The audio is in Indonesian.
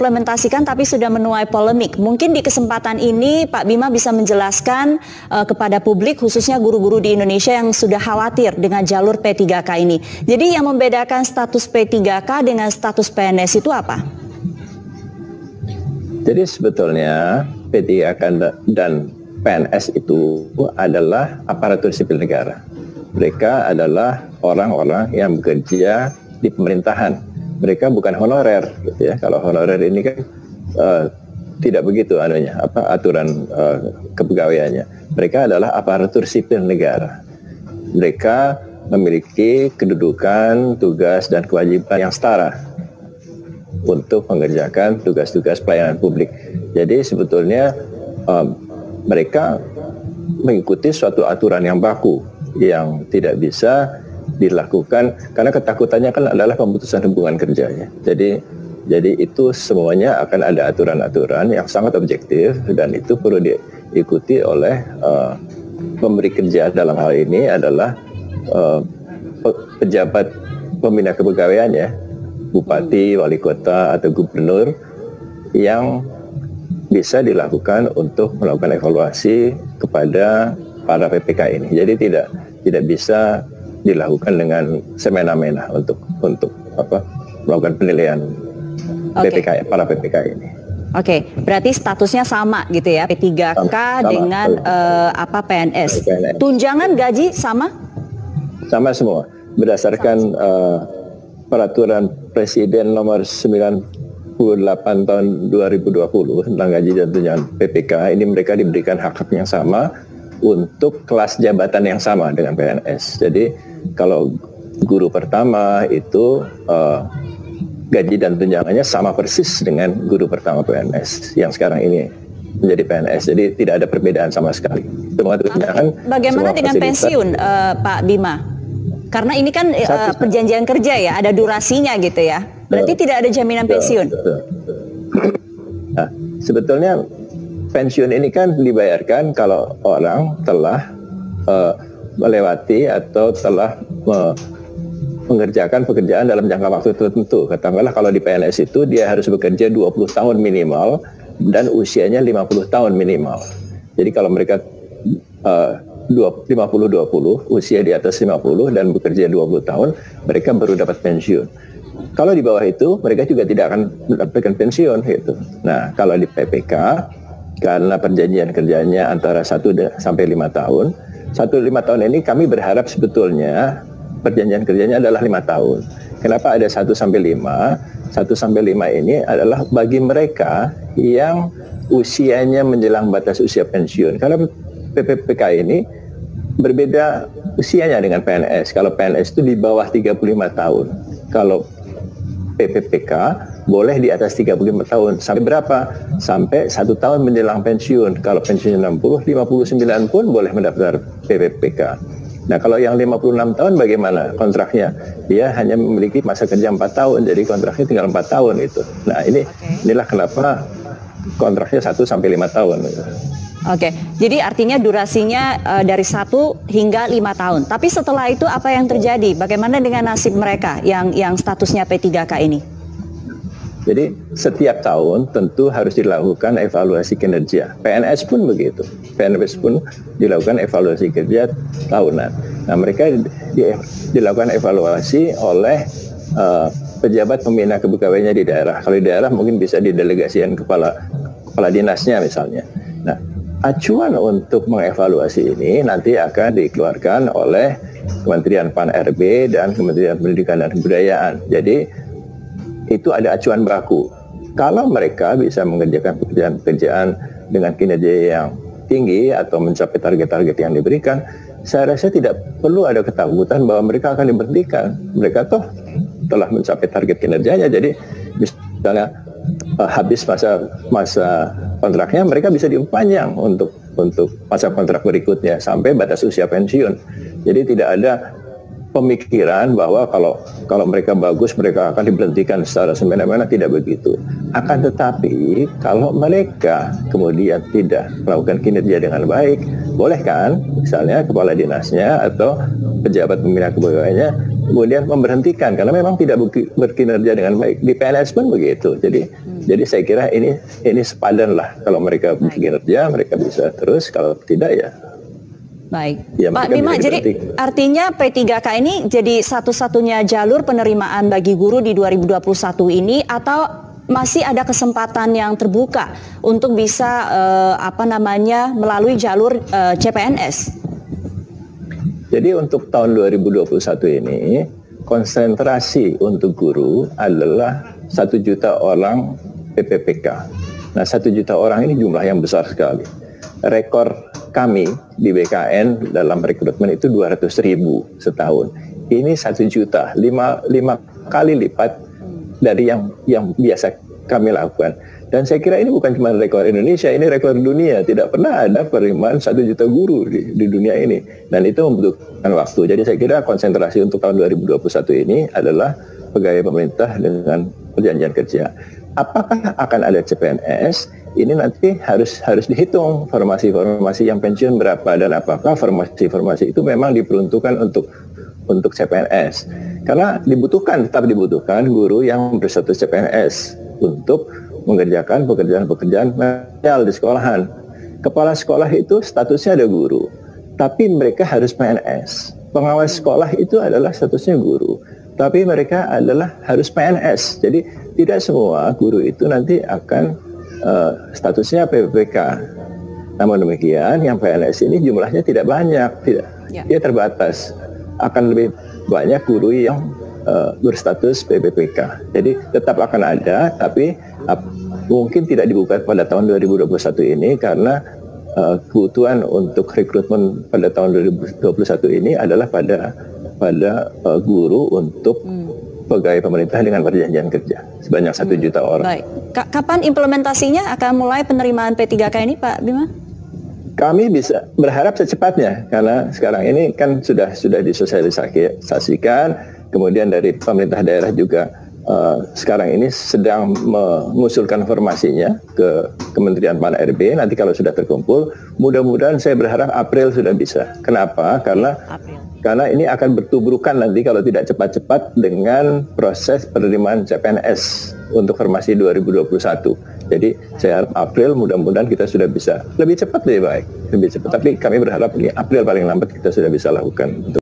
diimplementasikan tapi sudah menuai polemik. Mungkin di kesempatan ini Pak Bima bisa menjelaskan kepada publik khususnya guru-guru di Indonesia yang sudah khawatir dengan jalur P3K ini. Jadi yang membedakan status P3K dengan status PNS itu apa? Jadi sebetulnya P3K dan PNS itu adalah aparatur sipil negara. Mereka adalah orang-orang yang bekerja di pemerintahan. Mereka bukan honorer, gitu ya. Kalau honorer ini kan tidak begitu aturan kepegawaiannya. Mereka adalah aparatur sipil negara. Mereka memiliki kedudukan, tugas dan kewajiban yang setara untuk mengerjakan tugas-tugas pelayanan publik. Jadi sebetulnya mereka mengikuti suatu aturan yang baku yang tidak bisa dilakukan karena ketakutannya kan adalah pemutusan hubungan kerjanya. Jadi itu semuanya akan ada aturan-aturan yang sangat objektif dan itu perlu diikuti oleh pemberi kerja. Dalam hal ini adalah pejabat pembina kepegawaian ya, bupati, wali kota atau gubernur yang bisa dilakukan untuk melakukan evaluasi kepada para PPK ini. Jadi tidak bisa dilakukan dengan semena-mena untuk melakukan penilaian PPK, para PPK ini. Oke, berarti statusnya sama gitu ya, P3K sama, dengan PNS. Tunjangan gaji sama? Sama semua. Berdasarkan peraturan Presiden nomor 98 tahun 2020 tentang gaji dan tunjangan PPK, ini mereka diberikan hak yang sama untuk kelas jabatan yang sama dengan PNS. Jadi kalau guru pertama itu gaji dan tunjangannya sama persis dengan guru pertama PNS yang sekarang ini menjadi PNS. Jadi tidak ada perbedaan sama sekali. Semua tunjangan. Bagaimana dengan pensiun, Pak Bima? Karena ini kan perjanjian kerja ya, ada durasinya gitu ya. Berarti tidak ada jaminan pensiun. Nah, sebetulnya pensiun ini kan dibayarkan kalau orang telah melewati atau telah mengerjakan pekerjaan dalam jangka waktu tertentu. Katakanlah kalau di PNS itu dia harus bekerja 20 tahun minimal dan usianya 50 tahun minimal. Jadi kalau mereka 50-20, usia di atas 50 dan bekerja 20 tahun, mereka baru dapat pensiun. Kalau di bawah itu, mereka juga tidak akan mendapatkan pensiun gitu. Nah, kalau di PPK, karena perjanjian kerjanya antara 1 sampai 5 tahun, 1-5 tahun ini kami berharap sebetulnya perjanjian kerjanya adalah 5 tahun. Kenapa ada 1 sampai 5? 1 sampai 5 ini adalah bagi mereka yang usianya menjelang batas usia pensiun. Karena PPK ini berbeda usianya dengan PNS. Kalau PNS itu di bawah 35 tahun. Kalau PPK boleh di atas 35 tahun. Sampai berapa? Sampai 1 tahun menjelang pensiun. Kalau pensiun 60, 59 pun boleh mendaftar PPK. Nah, kalau yang 56 tahun bagaimana kontraknya? Dia hanya memiliki masa kerja 4 tahun, jadi kontraknya tinggal 4 tahun itu. Nah, inilah kenapa kontraknya 1 sampai 5 tahun. Gitu. Oke, jadi artinya durasinya dari 1 hingga 5 tahun. Tapi setelah itu apa yang terjadi? Bagaimana dengan nasib mereka yang statusnya P3K ini? Jadi setiap tahun tentu harus dilakukan evaluasi kinerja. PNS pun begitu. PNS pun dilakukan evaluasi kerja tahunan. Nah, mereka dilakukan evaluasi oleh pejabat pembina kepegawaiannya di daerah. Kalau di daerah mungkin bisa didelegasikan kepala dinasnya misalnya. Nah, acuan untuk mengevaluasi ini nanti akan dikeluarkan oleh Kementerian Pan-RB dan Kementerian Pendidikan dan Kebudayaan. Jadi itu ada acuan baku. Kalau mereka bisa mengerjakan pekerjaan-pekerjaan dengan kinerja yang tinggi atau mencapai target-target yang diberikan, saya rasa tidak perlu ada ketakutan bahwa mereka akan diberhentikan. Mereka toh telah mencapai target kinerjanya. Jadi misalnya habis masa kontraknya, mereka bisa diperpanjang untuk masa kontrak berikutnya sampai batas usia pensiun. Jadi tidak ada pemikiran bahwa kalau mereka bagus mereka akan diberhentikan secara semena-mena, tidak begitu. Akan tetapi kalau mereka kemudian tidak melakukan kinerja dengan baik, boleh kan misalnya kepala dinasnya atau pejabat pembina kepegawaiannya kemudian memberhentikan karena memang tidak berkinerja dengan baik. Di PNS pun begitu. Jadi saya kira ini sepadan lah. Kalau mereka berkinerja, mereka bisa terus. Kalau tidak ya. Baik, ya, Pak Bima, jadi artinya P3K ini jadi satu-satunya jalur penerimaan bagi guru di 2021 ini, atau masih ada kesempatan yang terbuka untuk bisa melalui jalur CPNS? Jadi untuk tahun 2021 ini konsentrasi untuk guru adalah 1 juta orang PPPK. Nah 1 juta orang ini jumlah yang besar sekali. Rekor kami di BKN dalam rekrutmen itu 200.000 setahun. Ini 1 juta, 5 kali lipat dari yang biasa kami lakukan. Dan saya kira ini bukan cuma rekor Indonesia, ini rekor dunia. Tidak pernah ada penerimaan 1 juta guru di dunia ini. Dan itu membutuhkan waktu. Jadi saya kira konsentrasi untuk tahun 2021 ini adalah pegawai pemerintah dengan perjanjian kerja. Apakah akan ada CPNS? Ini nanti harus dihitung formasi-formasi yang pensiun berapa, dan apakah formasi-formasi itu memang diperuntukkan untuk CPNS. Karena tetap dibutuhkan guru yang berstatus CPNS untuk mengerjakan pekerjaan-pekerjaan manual di sekolahan. Kepala sekolah itu statusnya ada guru, tapi mereka harus PNS. Pengawas sekolah itu adalah statusnya guru, tapi mereka harus PNS. Jadi tidak semua guru itu nanti akan statusnya PPPK. Namun demikian, yang PNS ini jumlahnya tidak banyak, dia terbatas. Akan lebih banyak guru yang berstatus PPPK. Jadi tetap akan ada, tapi mungkin tidak dibuka pada tahun 2021 ini karena kebutuhan untuk rekrutmen pada tahun 2021 ini adalah pada guru untuk pegawai pemerintah dengan perjanjian kerja sebanyak 1 juta orang. Baik. Kapan implementasinya akan mulai penerimaan P3K ini, Pak Bima? Kami bisa berharap secepatnya, karena sekarang ini kan sudah disosialisasikan, kemudian dari pemerintah daerah juga sekarang ini sedang mengusulkan formasinya ke Kementerian Pan-RB. Nanti kalau sudah terkumpul, mudah-mudahan saya berharap April sudah bisa. Kenapa? Karena ini akan bertubrukan nanti kalau tidak cepat-cepat dengan proses penerimaan CPNS untuk formasi 2021. Jadi saya harap April, mudah-mudahan kita sudah bisa lebih cepat, lebih baik, lebih cepat. Tapi kami berharap ini April paling lambat kita sudah bisa lakukan.